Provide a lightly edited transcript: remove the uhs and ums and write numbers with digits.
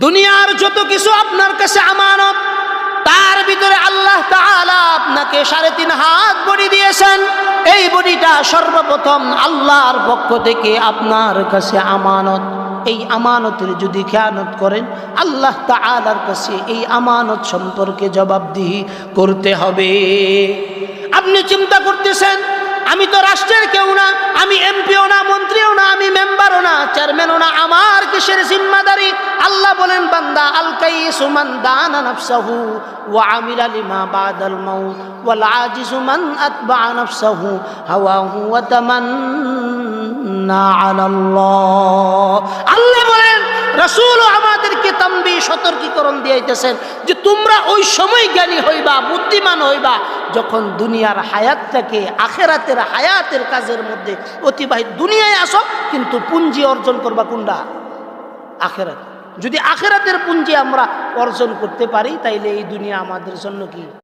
দুনিয়ার যত কিছু আপনার কাছে আমানত, তার ভিতরে আল্লাহ তাআলা আপনাকে 3.5 হাত বডি দিয়েছেন। এই বডিটা সর্বপ্রথম আল্লাহর পক্ষ থেকে আপনার কাছে আমানত। এই আমানতের যদি খেয়ানত করেন, আল্লাহ তাআলার কাছে এই আমানত সম্পর্কে জবাবদিহি করতে হবে। আপনি চিন্তা করতেছেন, আমি তো রাষ্ট্রের কেউ না, আমি এমপিও না, মন্ত্রীও না, আমি মেম্বারও না, চেয়ারম্যানও না, আমার কিসের জিম্মাদারি? আল্লাহ বলেন, বান্দা, আল কাইসু মান দানা নাফসাহু ওয়া আমিলা লিমা বাদাল মাউত ওয়াল আজিজু মান আতবা নাফসাহু হাওয়াহু ওয়া তামান্না আলাল্লাহ। আল্লাহ বলেন, রাসূল আমাদেরকে তানবীহ, সতর্কীকরণ দিয়েছেন যে তোমরা ওই সময় জ্ঞানী হইবা, বুদ্ধিমান হইবা, যখন দুনিয়ার হায়াতটাকে আখেরাতের হায়াতের কাজের মধ্যে অতিবাহিত। দুনিয়ায় আসো কিন্তু পুঞ্জি অর্জন করবা কোনটা? আখেরাত। যদি আখেরাতের পুঞ্জি আমরা অর্জন করতে পারি, তাইলে এই দুনিয়া আমাদের জন্য কি?